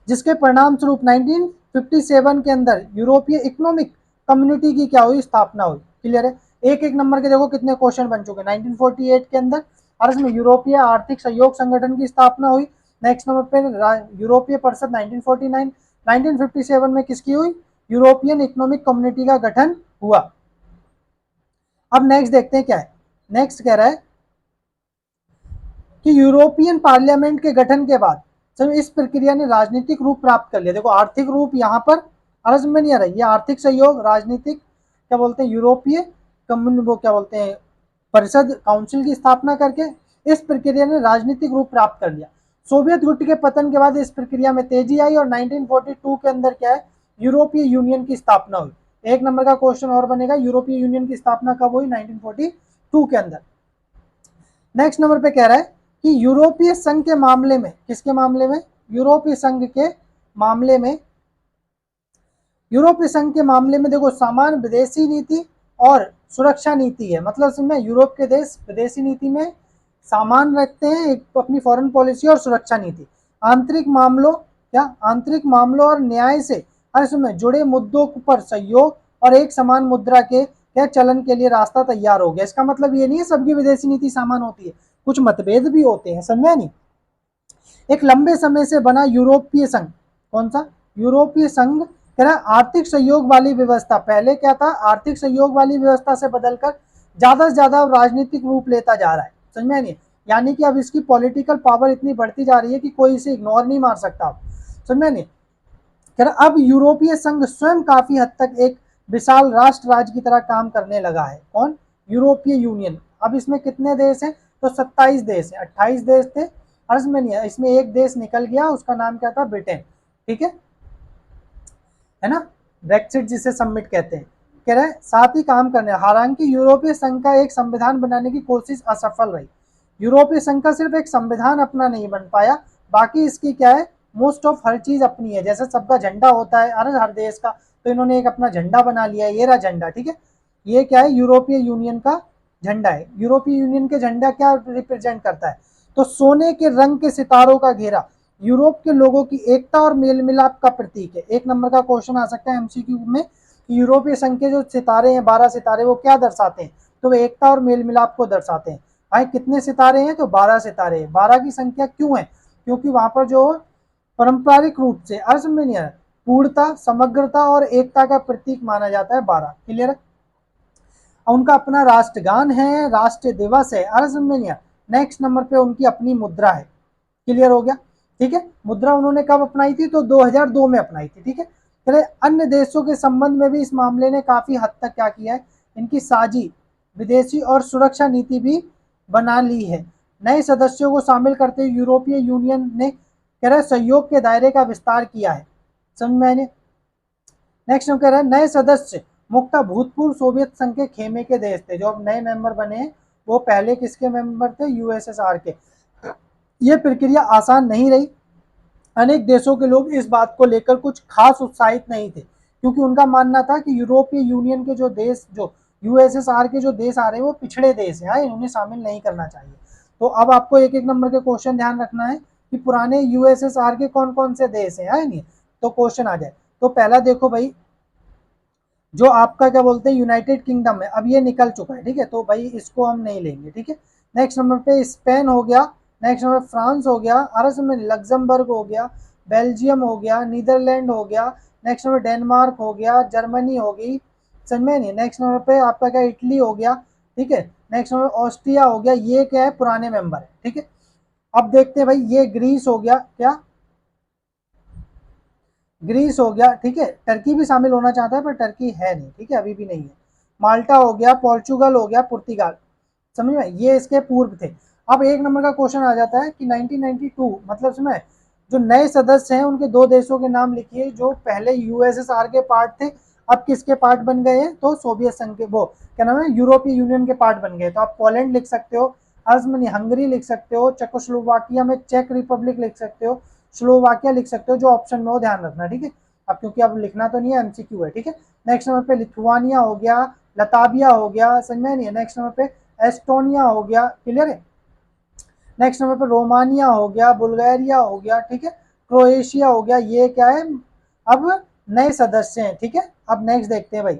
जिसके परिणाम स्वरूप 1957 के अंदर यूरोपीय इकोनॉमिक कम्युनिटी की क्या हुई, स्थापना हुई, क्लियर है। एक एक नंबर के देखो कितने क्वेश्चन बन चुके 1948 के अंदर, और इसमें यूरोपीय आर्थिक सहयोग संगठन की स्थापना हुई। नेक्स्ट नंबर पे यूरोपीय परिषद 1949। 1957 में किसकी हुई? यूरोपियन इकोनॉमिक कम्युनिटी का गठन हुआ। अब नेक्स्ट देखते हैं क्या है। नेक्स्ट कह रहा है कि यूरोपियन पार्लियामेंट के गठन के बाद सर इस प्रक्रिया ने राजनीतिक रूप प्राप्त कर लिया। देखो आर्थिक रूप यहाँ पर अर्ज में नहीं आ रहा है, ये आर्थिक सहयोग राजनीतिक क्या बोलते हैं यूरोपीय कम्युनिटी वो क्या बोलते हैं परिषद काउंसिल की स्थापना करके इस प्रक्रिया ने राजनीतिक रूप प्राप्त कर लिया। सोवियत गुट के पतन के बाद इस प्रक्रिया में तेजी आई और 1942 के अंदर क्या है यूरोपीय यूनियन की स्थापना हुई। एक नंबर का क्वेश्चन और बनेगा, यूरोपीय यूनियन की स्थापना कब हुई? 1942 के अंदर। नेक्स्ट नंबर पे कह रहा है कि यूरोपीय संघ के मामले में, किसके मामले में? यूरोपीय संघ के मामले में, यूरोपीय संघ के मामले में देखो समान विदेशी नीति और सुरक्षा नीति है। मतलब इसमें यूरोप के देश विदेशी नीति में सामान रखते हैं, एक अपनी फॉरेन पॉलिसी और सुरक्षा नीति। आंतरिक मामलों आंतरिक मामलों और न्याय से इसमें जुड़े मुद्दों पर सहयोग और एक समान मुद्रा के चलन के लिए रास्ता तैयार हो गया। इसका मतलब ये नहीं है सबकी विदेशी नीति समान होती है, कुछ मतभेद भी होते हैं, समझा नहीं। एक लंबे समय से बना यूरोपीय संघ, कौन सा? यूरोपीय संघ कह रहा आर्थिक सहयोग वाली व्यवस्था, पहले क्या था आर्थिक सहयोग वाली व्यवस्था से बदलकर ज्यादा से ज्यादा राजनीतिक रूप लेता जा रहा है, समझ में नहीं? यानी कि अब इसकी पॉलिटिकल पावर इतनी बढ़ती जा रही है कि कोई इसे इग्नोर नहीं मार सकता, समझ में नहीं? कह रहा अब यूरोपीय संघ स्वयं काफी हद तक एक विशाल राष्ट्र राज्य की तरह काम करने लगा है। कौन? यूरोपीय यूनियन। अब इसमें कितने देश हैं? तो 27 देश हैं। 28 देश थे, अर्ज में नहीं है, इसमें एक देश निकल गया, उसका नाम क्या था? ब्रिटेन, ठीक है ना, ब्रेक्सिट जिसे सबमिट कहते हैं। कह रहे साथ ही काम करने, हालांकि यूरोपीय संघ का एक संविधान बनाने की कोशिश असफल रही। यूरोपीय संघ का सिर्फ एक संविधान अपना नहीं बन पाया, बाकी इसकी क्या है मोस्ट ऑफ हर चीज अपनी है। जैसे सबका झंडा होता है हर देश का, तो इन्होंने एक अपना झंडा बना लिया है, ये रहा झंडा, ठीक है। ये क्या है? यूरोपीय यूनियन का झंडा है। यूरोपीय यूनियन के झंडा क्या रिप्रेजेंट करता है? तो सोने के रंग के सितारों का घेरा यूरोप के लोगों की एकता और मेल मिलाप का प्रतीक है। एक नंबर का क्वेश्चन आ सकता है एमसीक्यू में, यूरोपीय संघ के जो सितारे हैं 12 सितारे, वो क्या दर्शाते हैं? तो वे एकता और मेल मिलाप को दर्शाते हैं। भाई कितने सितारे हैं? तो 12 सितारे हैं। 12 की संख्या क्यों है? क्योंकि वहां पर जो पारंपरिक रूप से अर्थ में नहीं है पूर्णता, समग्रता और एकता का प्रतीक माना जाता है 12। क्लियर है? उनका अपना राष्ट्रगान है, राष्ट्र दिवस है, अर्थ में नहीं है। नेक्स्ट नंबर पे उनकी अपनी मुद्रा है। क्लियर हो गया? ठीक है, मुद्रा उन्होंने कब अपनाई थी? तो 2002 में अपनाई थी, ठीक है। चले अन्य देशों के संबंध में भी इस मामले ने काफी हद तक क्या किया है, इनकी साझी विदेशी और सुरक्षा नीति भी बना ली है। नए सदस्यों को शामिल करते हुए यूरोपीय यूनियन ने कह रहा है सहयोग के दायरे का विस्तार किया है, समझ में आए? नेक्स्ट हम कह रहे हैं नए सदस्य मुख्यतः भूतपूर्व सोवियत संघ के खेमे के देश थे। जो अब नए मेंबर बने हैं वो पहले किसके मेंबर थे? यूएसएसआर के। ये प्रक्रिया आसान नहीं रही, अनेक देशों के लोग इस बात को लेकर कुछ खास उत्साहित नहीं थे, क्योंकि उनका मानना था कि यूरोपीय यूनियन के जो देश, जो यूएसएसआर के जो देश आ रहे हैं वो पिछड़े देश हैं, इन्हें शामिल नहीं करना चाहिए। तो अब आपको एक एक नंबर के क्वेश्चन ध्यान रखना है कि पुराने यूएसएसआर के कौन कौन से देश हैं, नहीं तो क्वेश्चन आ जाए। तो पहला देखो भाई, जो आपका क्या बोलते हैं यूनाइटेड किंगडम है, अब ये निकल चुका है, ठीक है, तो भाई इसको हम नहीं लेंगे, ठीक है। नेक्स्ट नंबर पे स्पेन हो गया, नेक्स्ट नंबर फ्रांस हो गया, अरस में लग्जमबर्ग हो गया, बेल्जियम हो गया, नीदरलैंड हो गया, नेक्स्ट नंबर डेनमार्क हो गया, जर्मनी हो गई, समझ में नहीं। नेक्स्ट नंबर पे आपका क्या इटली हो गया, ठीक है। नेक्स्ट नंबर ऑस्ट्रिया हो गया, ये क्या है पुराने मेंबर है, ठीक है। अब देखते हैं भाई, ये ग्रीस हो गया, क्या ग्रीस हो गया, ठीक है। टर्की भी शामिल होना चाहता है पर टर्की है नहीं, ठीक है, अभी भी नहीं है। माल्टा हो गया, पोर्चुगल हो गया, पुर्तगाल, समझ में, ये इसके पूर्व थे। अब एक नंबर का क्वेश्चन आ जाता है कि 1992 मतलब इसमें जो नए सदस्य हैं उनके दो देशों के नाम लिखिए जो पहले यूएसएसआर के पार्ट थे, अब किसके पार्ट बन गए हैं? तो सोवियत संघ के, वो क्या नाम है, यूरोपीय यूनियन के पार्ट बन गए। तो आप पोलैंड लिख सकते हो, अर्जमनी हंगरी लिख सकते हो, चेकोस्लोवाकिया में चेक रिपब्लिक लिख सकते हो, स्लोवाकिया लिख सकते हो, जो ऑप्शन में हो ध्यान रखना, ठीक है। अब क्योंकि अब लिखना तो नहीं है, एमसीक्यू है, ठीक है। नेक्स्ट नंबर पे लिथुआनिया हो गया, लताबिया हो गया, समझ में नहीं है। नेक्स्ट नंबर पे एस्टोनिया हो गया, क्लियर है। नेक्स्ट नंबर पे रोमानिया हो गया, बुल्गारिया हो गया, ठीक है, क्रोएशिया हो गया, ये क्या है अब नए सदस्य हैं, ठीक है। अब नेक्स्ट देखते हैं भाई,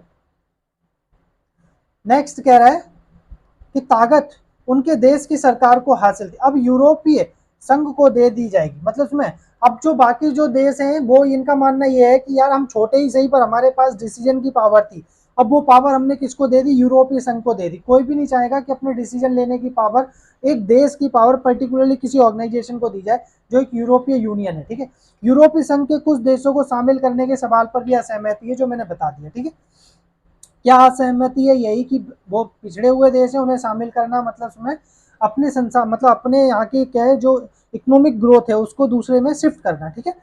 नेक्स्ट कह रहा है कि ताकत उनके देश की सरकार को हासिल थी, अब यूरोपीय संघ को दे दी जाएगी। मतलब इसमें अब जो बाकी जो देश हैं वो इनका मानना ये है कि यार हम छोटे ही सही पर हमारे पास डिसीजन की पावर थी, अब वो पावर हमने किसको दे दी, यूरोपीय संघ को दे दी। कोई भी नहीं चाहेगा कि अपने डिसीजन लेने की पावर, एक देश की पावर पर्टिकुलरली किसी ऑर्गेनाइजेशन को दी जाए जो एक यूरोपीय यूनियन है, ठीक है। यूरोपीय संघ के कुछ देशों को शामिल करने के सवाल पर भी असहमति है, जो मैंने बता दिया, ठीक है। क्या असहमति है, यही कि वो पिछड़े हुए देश है उन्हें शामिल करना, मतलब उसमें अपने संसार मतलब अपने यहाँ की क्या है जो इकोनॉमिक ग्रोथ है उसको दूसरे में शिफ्ट करना, ठीक है।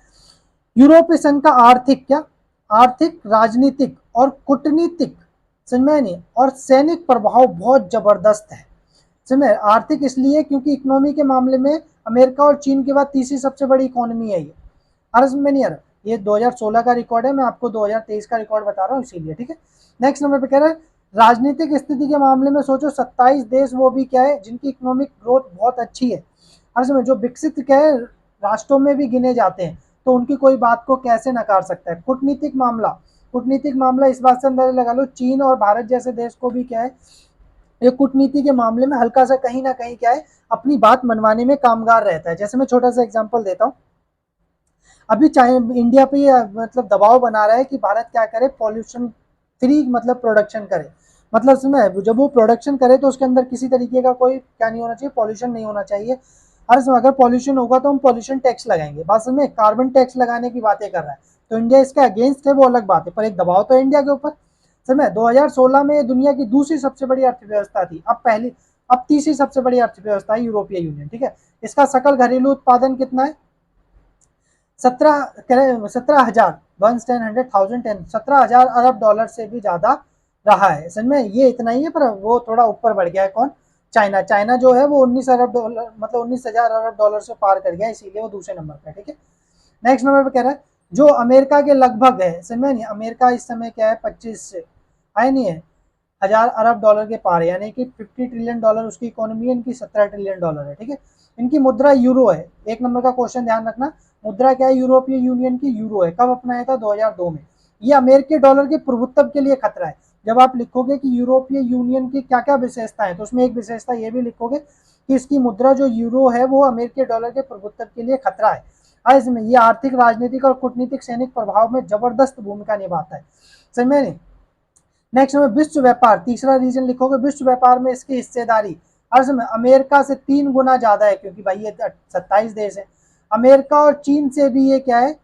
यूरोपीय संघ का आर्थिक क्या, आर्थिक, राजनीतिक और कूटनीतिक, समझ में नहीं, और सैनिक प्रभाव बहुत जबरदस्त है। समझ, आर्थिक इसलिए क्योंकि इकोनॉमी के मामले में अमेरिका और चीन के बाद तीसरी सबसे बड़ी इकोनॉमी है ये। अर्ज में नहीं आ रहा, ये 2016 का रिकॉर्ड है, मैं आपको 2023 का रिकॉर्ड बता रहा हूँ इसीलिए, ठीक है। नेक्स्ट नंबर पे कह रहा है राजनीतिक स्थिति के मामले में सोचो 27 देश वो भी क्या है जिनकी इकोनॉमिक ग्रोथ बहुत अच्छी है, अर्ज में जो विकसित क्या है राष्ट्रों में भी गिने जाते हैं, तो उनकी कोई बात को कैसे नकार सकता है। कूटनीतिक मामला, कूटनीतिक मामला इस बात से अंदाजा लगा लो चीन और भारत जैसे देश को भी क्या है ये कूटनीति के मामले में हल्का सा कहीं ना कहीं क्या है अपनी बात मनवाने में कामगार रहता है। जैसे मैं छोटा सा एग्जांपल देता हूँ, अभी चाहे इंडिया पे ये मतलब दबाव बना रहा है कि भारत क्या करे, पॉल्यूशन फ्री मतलब प्रोडक्शन करे, मतलब इसमें जब वो प्रोडक्शन करे तो उसके अंदर किसी तरीके का कोई क्या नहीं होना चाहिए, पॉल्यूशन नहीं होना चाहिए। हर समय अगर पॉल्यूशन होगा तो हम पॉल्यूशन टैक्स लगाएंगे, बस में कार्बन टैक्स लगाने की बातें कर रहा है, तो इंडिया इसके अगेंस्ट है वो अलग बात है, पर एक दबाव तो इंडिया के ऊपर। समय 2016 में दुनिया की दूसरी सबसे बड़ी अर्थव्यवस्था थी, अब तीसरी सबसे बड़ी अर्थव्यवस्था है यूरोपीय यूनियन, ठीक है। इसका सकल घरेलू उत्पादन कितना है, 17,000 अरब डॉलर से भी ज्यादा रहा है। समझ में, ये इतना ही है पर वो थोड़ा ऊपर बढ़ गया है। कौन, चाइना, चाइना जो है वो 19 अरब डॉलर मतलब 19,000 अरब डॉलर से पार कर गया, इसीलिए वो दूसरे नंबर पे, ठीक है। नेक्स्ट नंबर पे कह रहा है जो अमेरिका के लगभग है, समझ में नहीं, अमेरिका इस समय क्या है 25 से आए नहीं है हजार अरब डॉलर के पार, यानी कि 50 ट्रिलियन डॉलर उसकी इकोनॉमी है, इनकी 17 ट्रिलियन डॉलर है, ठीक है। इनकी मुद्रा यूरो है, एक नंबर का क्वेश्चन ध्यान रखना, मुद्रा क्या है यूरोपीय यूनियन की, यूरो है। कब अपनाया था, 2002 में। ये अमेरिकी डॉलर के प्रभुत्व के लिए खतरा है। जब आप लिखोगे कि यूरोपीय यूनियन की क्या क्या विशेषता है, तो उसमें एक विशेषता ये भी लिखोगे कि इसकी मुद्रा जो यूरो है वो अमेरिकी डॉलर के प्रभुत्व के लिए खतरा है। इसमें ये आर्थिक, राजनीतिक और कूटनीतिक सैनिक प्रभाव में जबरदस्त भूमिका निभाता है, समझ में नहीं। नेक्स्ट में विश्व व्यापार, तीसरा रीजन लिखोगे विश्व व्यापार में इसकी हिस्सेदारी अर्ज में अमेरिका से 3 गुना ज्यादा है, क्योंकि भाई ये 27 देश है। अमेरिका और चीन से भी ये क्या है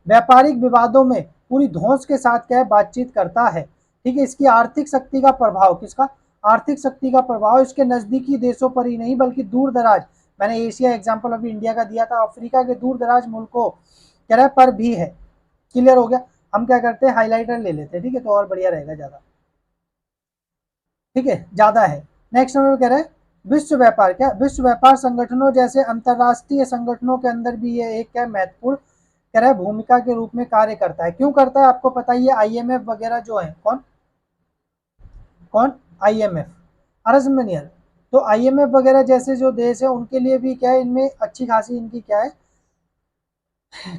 व्यापारिक विवादों में पूरी धौंस के साथ क्या है बातचीत करता है, ठीक है। इसकी आर्थिक शक्ति का प्रभाव, किसका, आर्थिक शक्ति का प्रभाव इसके नजदीकी देशों पर ही नहीं बल्कि दूर दराज, मैंने एशिया एग्जाम्पल अभी इंडिया का दिया था, अफ्रीका के दूर दराज मुल्कों क्या पर भी है। क्लियर हो गया। हम क्या करते हैं हाईलाइटर ले लेते हैं, ठीक है, तो और बढ़िया रहेगा ज्यादा, ठीक है, ज्यादा है। नेक्स्ट नंबर कह रहे हैं विश्व व्यापार, क्या विश्व व्यापार संगठनों जैसे अंतरराष्ट्रीय संगठनों के अंदर भी ये एक क्या महत्वपूर्ण कह रहा है भूमिका के रूप में कार्य करता है। क्यों करता है आपको पता ही है, आईएमएफ वगैरह जो है, कौन कौन आईएमएफ, अरजमनियर, तो आईएमएफ वगैरह जैसे जो देश है उनके लिए भी क्या है इनमें अच्छी खासी इनकी क्या है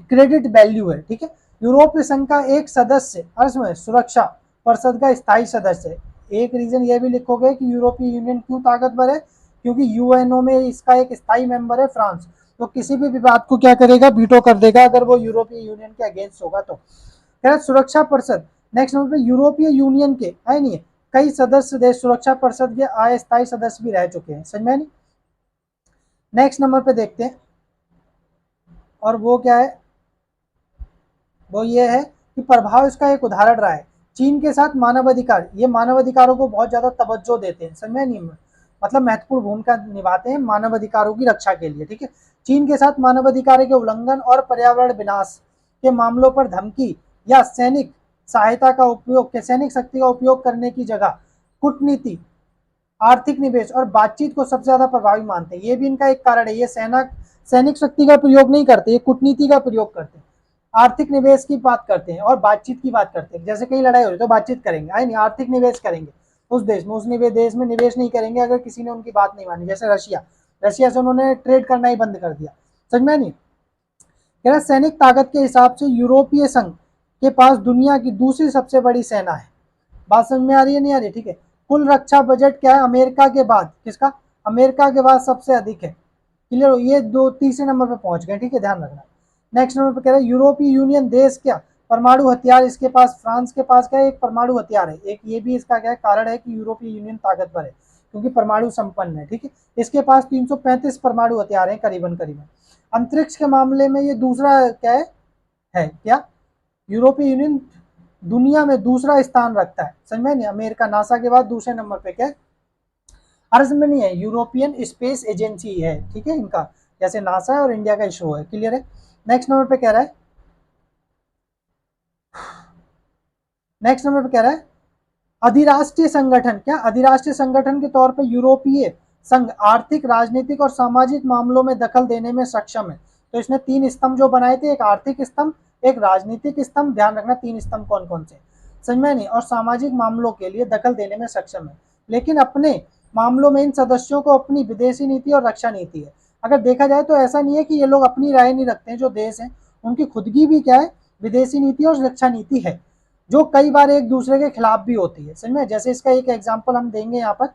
क्रेडिट वैल्यू है, ठीक है। यूरोपीय संघ का एक सदस्य अर्ज में सुरक्षा परिषद का स्थायी सदस्य है। एक रीजन ये भी लिखोगे कि यूरोपीय यूनियन क्यों ताकतवर है, क्योंकि यूएनओ में इसका एक स्थायी मेंबर है फ्रांस, तो किसी भी विवाद को क्या करेगा, वीटो कर देगा अगर वो यूरोपीय यूनियन के अगेंस्ट होगा तो। क्या सुरक्षा परिषद, नेक्स्ट नंबर पे यूरोपीय यूनियन के है नहीं कई सदस्य देश सुरक्षा परिषद के अस्थायी सदस्य भी रह चुके हैं, समझ में नहीं। नेक्स्ट नंबर पे देखते हैं, और वो क्या है, वो ये है कि प्रभाव इसका एक उदाहरण रहा है चीन के साथ मानवाधिकार, ये मानवाधिकारों को बहुत ज्यादा तवज्जो देते हैं, समझ नहीं, मतलब महत्वपूर्ण भूमिका निभाते हैं मानवाधिकारों की रक्षा के लिए, ठीक है। चीन के साथ मानवाधिकार के उल्लंघन और पर्यावरण विनाश के मामलों पर धमकी या सैनिक सहायता का उपयोग, सैनिक शक्ति का उपयोग करने की जगह कूटनीति, आर्थिक निवेश और बातचीत को सबसे ज्यादा प्रभावी मानते हैं। ये भी इनका एक कारण है, ये सैनिक शक्ति का प्रयोग नहीं करते, ये कूटनीति का प्रयोग करते हैं, आर्थिक निवेश की बात करते हैं और बातचीत की बात करते हैं। जैसे कहीं लड़ाई हो रही तो बातचीत करेंगे, आई नहीं, आर्थिक निवेश करेंगे उस देश में, उस देश में निवेश नहीं करेंगे अगर किसी ने उनकी बात नहीं मानी। जैसे रशिया, रशिया से उन्होंने ट्रेड करना ही बंद कर दिया, समझ में नहीं। कह रहा सैनिक ताकत के हिसाब से यूरोपीय संघ के पास दुनिया की दूसरी सबसे बड़ी सेना है। बात समझ में आ रही है नहीं आ रही, ठीक है। कुल रक्षा बजट क्या है अमेरिका के बाद, किसका, अमेरिका के बाद सबसे अधिक है। क्लियर हो, ये दो तीसरे नंबर पे पहुंच गए, ठीक है, ध्यान रखना। नेक्स्ट नंबर पे कह रहे हैं यूरोपीय यूनियन देश क्या परमाणु हथियार इसके पास, फ्रांस के पास क्या है, एक परमाणु हथियार है। एक ये भी इसका क्या है कारण है कि यूरोपीय यूनियन ताकतवर है क्योंकि परमाणु संपन्न है, ठीक है। इसके पास 335 परमाणु हथियार है करीबन करीबन। अंतरिक्ष के मामले में ये दूसरा क्या है क्या, यूरोपीय यूनियन दुनिया में दूसरा स्थान रखता है, समझ में नहीं, अमेरिका नासा के बाद दूसरे नंबर पे क्या है, अर्ज में नहीं है, यूरोपियन स्पेस एजेंसी है, ठीक है, इनका जैसे नासा है और इंडिया का इसरो है। क्लियर है। नेक्स्ट नंबर पे कह रहा है, नेक्स्ट नंबर पे कह रहा है अधिराष्ट्रीय संगठन, क्या अधिराष्ट्रीय संगठन के तौर पर यूरोपीय संघ आर्थिक राजनीतिक और सामाजिक मामलों में दखल देने में सक्षम है। तो इसने 3 स्तंभ जो बनाए थे, एक आर्थिक स्तंभ, एक राजनीतिक स्तंभ, ध्यान रखना 3 स्तंभ कौन कौन से, समझ में नहीं, और सामाजिक मामलों के लिए दखल देने में सक्षम है। लेकिन अपने मामलों में इन सदस्यों को अपनी विदेशी नीति और रक्षा नीति है। अगर देखा जाए तो ऐसा नहीं है कि ये लोग अपनी राय नहीं रखते हैं, जो देश हैं उनकी खुद की भी क्या है, विदेशी नीति और रक्षा नीति है, जो कई बार एक दूसरे के खिलाफ भी होती है, समझ में। जैसे इसका एक एग्जांपल हम देंगे यहाँ पर,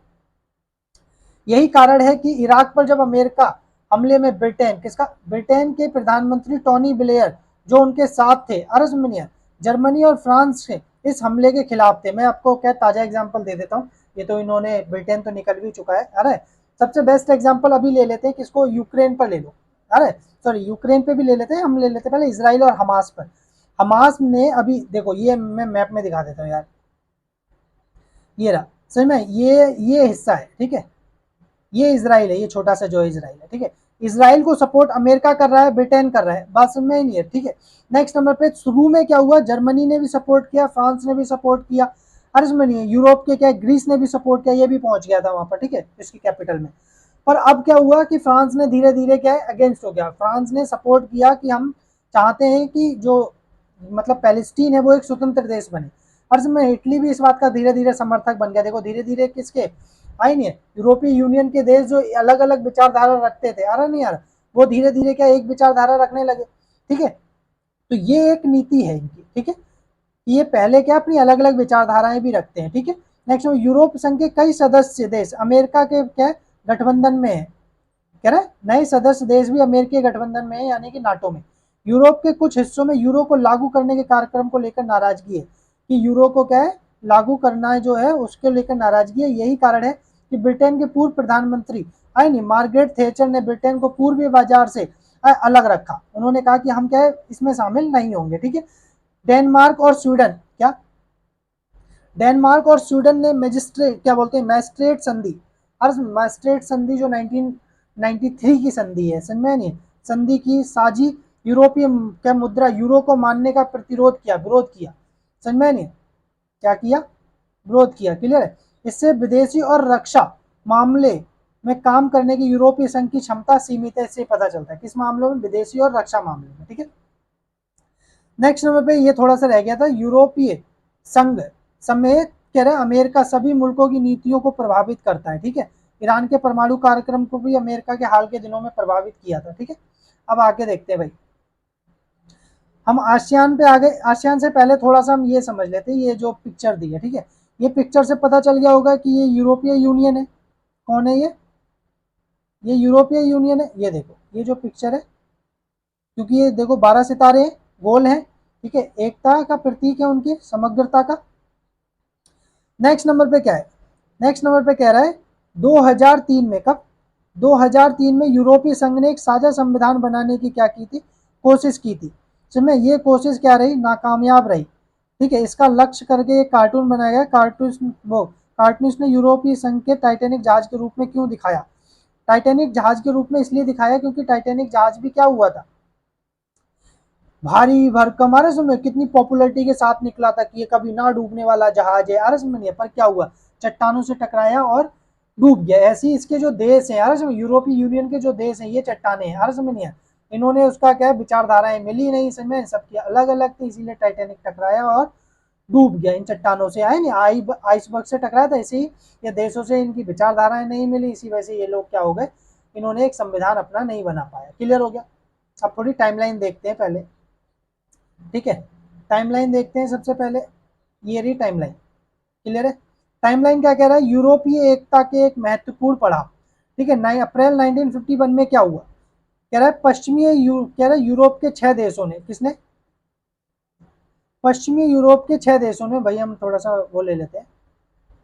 यही कारण है कि इराक पर जब अमेरिका हमले में ब्रिटेन, किसका, ब्रिटेन के प्रधानमंत्री टोनी ब्लेयर जो उनके साथ थे, अर्जमनिया, जर्मनी और फ्रांस के इस हमले के खिलाफ थे। मैं आपको क्या ताजा एग्जांपल दे देता हूँ, ये तो इन्होंने, ब्रिटेन तो निकल भी चुका है। अरे सबसे बेस्ट एग्जांपल अभी ले लेते हैं, किसको, यूक्रेन पर ले लो, अरे सॉरी यूक्रेन पे भी ले लेते हैं, हम ले लेते हैं पहले इसराइल और हमास पर। हमास ने अभी देखो, ये मैं मैप में दिखा देता हूँ यार, ये रहा, समझ में, ये हिस्सा है, ठीक है, ये इजराइल है, ये छोटा सा जो इजराइल है, ठीक है। इसराइल को सपोर्ट अमेरिका कर रहा है, ब्रिटेन कर रहा है, बात समझ में नहीं है, ठीक है। नेक्स्ट नंबर पे शुरू में क्या हुआ, जर्मनी ने भी सपोर्ट किया, फ्रांस ने भी सपोर्ट किया, अर्जमनी, यूरोप के क्या, ग्रीस ने भी सपोर्ट किया, ये भी पहुंच गया था वहां पर, ठीक है, इसकी कैपिटल में। पर अब क्या हुआ कि फ्रांस ने धीरे धीरे क्या है, अगेंस्ट हो गया, फ्रांस ने सपोर्ट किया कि हम चाहते हैं कि जो मतलब पैलेस्टीन है वो एक स्वतंत्र देश बने। अर्ज में इटली भी इस बात का धीरे धीरे समर्थक बन गया। देखो धीरे धीरे किसके आई नहीं है, यूरोपीय यूनियन के देश जो अलग अलग विचारधारा रखते थे, आ रहा नहीं यार, वो धीरे धीरे क्या एक विचारधारा रखने लगे, ठीक है। तो ये एक नीति है इनकी, ठीक है, ये पहले क्या अपनी अलग अलग विचारधाराएं भी रखते हैं, ठीक है। नेक्स्ट यूरोप संघ के कई सदस्य देश अमेरिका के क्या गठबंधन में है, कह रहा है नए सदस्य देश भी अमेरिकी गठबंधन में है, यानी कि नाटो में। यूरोप के कुछ हिस्सों में यूरो को लागू करने के कार्यक्रम को लेकर नाराजगी है, कि यूरो को क्या है लागू करना है जो है उसके लेकर नाराजगी है। यही कारण है कि ब्रिटेन के पूर्व प्रधानमंत्री आई नहीं मार्गरेट थैचर ने ब्रिटेन को पूर्वी बाजार से अलग रखा, उन्होंने कहा कि हम क्या है इसमें शामिल नहीं होंगे, ठीक है। डेनमार्क और स्वीडन, क्या डेनमार्क और स्वीडन ने मैजिस्ट्रेट क्या बोलते हैं मैस्ट्रेट संधि, और मैस्ट्रेट संधि जो 1993 की संधि है, समझ में नहीं, संधि की साझी यूरोपीय क्या मुद्रा यूरो को मानने का प्रतिरोध किया, विरोध किया, समझ में नहीं, क्या किया, विरोध किया। क्लियर है। इससे विदेशी और रक्षा मामले में काम करने की यूरोपीय संघ की क्षमता सीमित है, इससे पता चलता है, किस मामलों में, विदेशी और रक्षा मामले में, ठीक है। नेक्स्ट नंबर पे ये थोड़ा सा रह गया था, यूरोपीय संघ समेत कह रहे अमेरिका सभी मुल्कों की नीतियों को प्रभावित करता है, ठीक है। ईरान के परमाणु कार्यक्रम को भी अमेरिका के हाल के दिनों में प्रभावित किया था, ठीक है। अब आगे देखते हैं भाई, हम आसियान पे आ गए। आसियान से पहले थोड़ा सा हम ये समझ लेते हैं, ये जो पिक्चर दी है, ठीक है, ये पिक्चर से पता चल गया होगा कि ये यूरोपीय यूनियन है। कौन है ये यूरोपीय यूनियन है। ये देखो ये जो पिक्चर है, क्योंकि ये देखो 12 सितारे हैं, गोल हैं, ठीक है, एकता का प्रतीक है उनकी समग्रता का। नेक्स्ट नंबर पे क्या है, नेक्स्ट नंबर पे कह रहा है 2003 में, कब, 2003 में यूरोपीय संघ ने एक साझा संविधान बनाने की क्या की थी, कोशिश की थी। इसमें ये कोशिश क्या रही, नाकामयाब रही, ठीक है। इसका लक्ष्य करके एक कार्टून बनाया गया, कार्टूनिस्ट ने यूरोपीय संघ के टाइटैनिक जहाज के रूप में क्यों दिखाया, टाइटैनिक जहाज के रूप में इसलिए दिखाया क्योंकि टाइटैनिक जहाज भी क्या हुआ था, भारी भरकम, अरे सुनो कितनी पॉपुलरिटी के साथ निकला था कि ये कभी ना डूबने वाला जहाज है, अरे सुनिए, पर क्या हुआ, चट्टानों से टकराया और डूब गया। ऐसे इसके जो देश हैं, अरे सुनिए यूरोपीय यूनियन के जो देश हैं ये चट्टाने हैं, अरे सुनिए, इन्होंने उसका क्या विचारधाराएं मिली नहीं, इसमें सबकी अलग अलग थी, इसीलिए टाइटैनिक टकराया और डूब गया। इन चट्टानों से आए नहीं, आइसबर्ग से टकराया था, ऐसे ही ये देशों से इनकी विचारधाराएं नहीं मिली, इसी वजह से ये लोग क्या हो गए, इन्होंने एक संविधान अपना नहीं बना पाया। क्लियर हो गया। अब थोड़ी टाइमलाइन देखते हैं पहले, ठीक है, टाइमलाइन देखते हैं सबसे पहले, ये रही टाइमलाइन। क्लियर है। टाइमलाइन क्या कह रहा है, यूरोपीय एकता के एक महत्वपूर्ण पड़ाव, ठीक है। 9 अप्रैल 1951 में क्या हुआ, कह रहा है कह रहा है यूरोप के 6 देशों ने, किसने, पश्चिमी यूरोप के 6 देशों ने, भाई हम थोड़ा सा वो ले लेते हैं,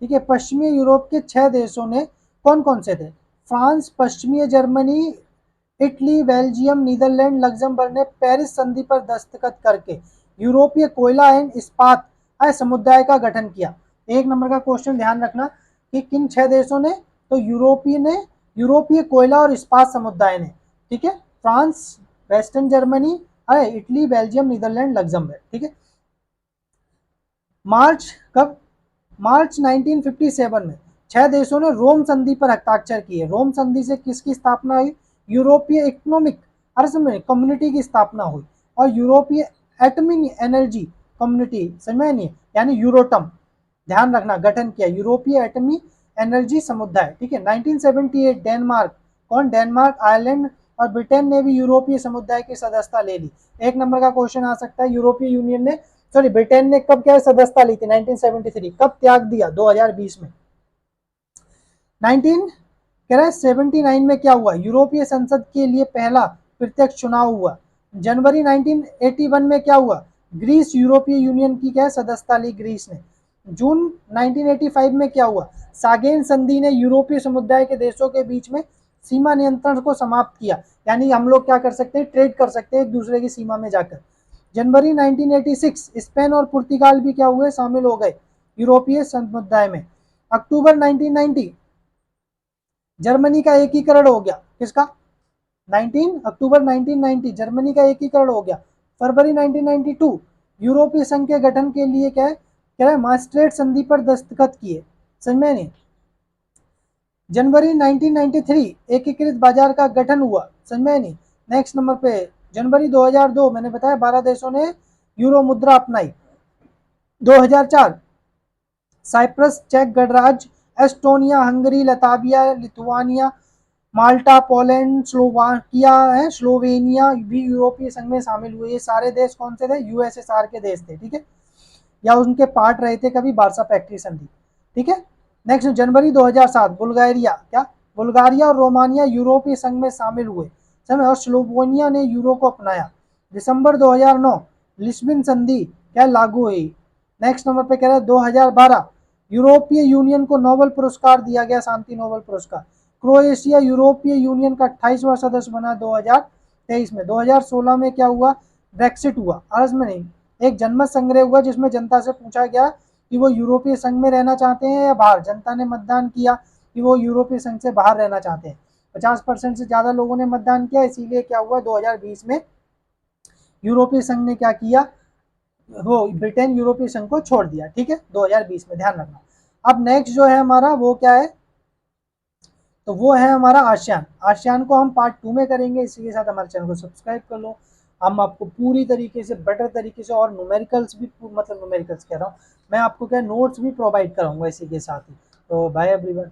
ठीक है। पश्चिमी यूरोप के 6 देशों ने, कौन कौन से थे, फ्रांस, पश्चिमी Germany, Italy, Belgium, Netherland, Luxembourg ने पेरिस संधि पर दस्तखत करके यूरोपीय कोयला एवं इस्पात समुदाय का गठन किया। एक नंबर का क्वेश्चन ध्यान रखना कि किन 6 देशों ने, तो यूरोपीय कोयला और इस्पात समुदाय ने, ठीक है। France, western Germany, Italy, Belgium, Netherland, Luxembourg, ठीक है। मार्च कब, मार्च 1957 में 6 देशों ने रोम संधि पर हस्ताक्षर किए। रोम संधि से किसकी स्थापना हुई, यूरोपीय इकोनॉमिक कम्युनिटी की स्थापना हुई और यूरोपीय एटमी एनर्जी कम्युनिटी, समझ नहीं, यानी यूरोटम, ध्यान रखना, गठन किया यूरोपीय एटमी एनर्जी समुदाय, ठीक है। 1978 डेनमार्क, कौन, डेनमार्क, आयरलैंड और ब्रिटेन ने भी यूरोपीय समुदाय की सदस्यता ले ली। एक नंबर का क्वेश्चन आ सकता है, यूरोपीय यूनियन ने, सॉरी ब्रिटेन ने कब क्या सदस्यता ली थी, 1973, कब त्याग दिया, 2020 में। 1979 में क्या हुआ, यूरोपीय संसद के लिए पहला प्रत्यक्ष चुनाव हुआ। जनवरी 1981 में क्या हुआ, ग्रीस यूरोपीय यूनियन की क्या सदस्यता ली ग्रीस ने। जून 1985 में क्या हुआ, सागेन संधि ने यूरोपीय समुदाय के देशों के बीच में सीमा नियंत्रण को समाप्त किया, यानी हम लोग क्या कर सकते हैं, ट्रेड कर सकते हैं एक दूसरे की सीमा में जाकर। जनवरी 1986 स्पेन और पुर्तगाल भी क्या हुए, शामिल हो गए यूरोपीय समुदाय में। अक्टूबर 1990 जर्मनी का एकीकरण हो गया, किसका, 19 अक्टूबर 1990 जर्मनी का एकीकरण हो गया। फरवरी 1992 यूरोपीय संघ के गठन के लिए क्या है, क्या है, मास्ट्रेट संधि पर दस्तखत किए, समझ में नहीं। जनवरी 1993 एकीकृत बाजार का गठन हुआ, समझ में नहीं। नेक्स्ट नंबर पे जनवरी 2002 मैंने बताया 12 देशों ने यूरो मुद्रा अपनाई। 2004 साइप्रस, चेक गणराज्य, एस्टोनिया, हंगरी, लताविया, लिथुआनिया, माल्टा, पोलैंड, स्लोवाकिया है, स्लोवेनिया भी यूरोपीय संघ में शामिल हुए। ये सारे देश कौन से थे, यूएसएसआर के देश थे, ठीक है, या उनके पार्ट रहे थे कभी वार्सा फैक्ट्री संधि, ठीक है। नेक्स्ट जनवरी 2007 बुल्गारिया, क्या, बुल्गारिया और रोमानिया यूरोपीय संघ में शामिल हुए, समझ, और स्लोवेनिया ने यूरो को अपनाया। दिसंबर 2009 लिस्बन संधि क्या लागू हुई। नेक्स्ट नंबर पे कह रहा है 2012 यूरोपीय यूनियन को नोबेल पुरस्कार दिया गया, शांति नोबेल पुरस्कार। क्रोएशिया यूरोपीय यूनियन का 28वां सदस्य बना 2023 में। 2016 में क्या हुआ, ब्रेक्सिट हुआ, अर्ज में नहीं, एक जनमत संग्रह हुआ जिसमें जनता से पूछा गया कि वो यूरोपीय संघ में रहना चाहते हैं या बाहर। जनता ने मतदान किया कि वो यूरोपीय संघ से बाहर रहना चाहते हैं। 50% से ज्यादा लोगों ने मतदान किया, इसीलिए क्या हुआ 2020 में यूरोपीय संघ ने क्या किया, वो ब्रिटेन यूरोपीय संघ को छोड़ दिया, ठीक है, 2020 में, ध्यान रखना। अब नेक्स्ट जो है हमारा वो क्या है, तो वो है हमारा आसियान। आसियान को हम पार्ट 2 में करेंगे, इसी के साथ हमारे चैनल को सब्सक्राइब कर लो। हम आपको पूरी तरीके से बेटर तरीके से और न्यूमेरिकल्स भी, मतलब न्यूमेरिकल्स कह रहा हूँ मैं, आपको क्या नोट्स भी प्रोवाइड कराऊंगा इसी के साथ ही। तो बाय एवरीवन।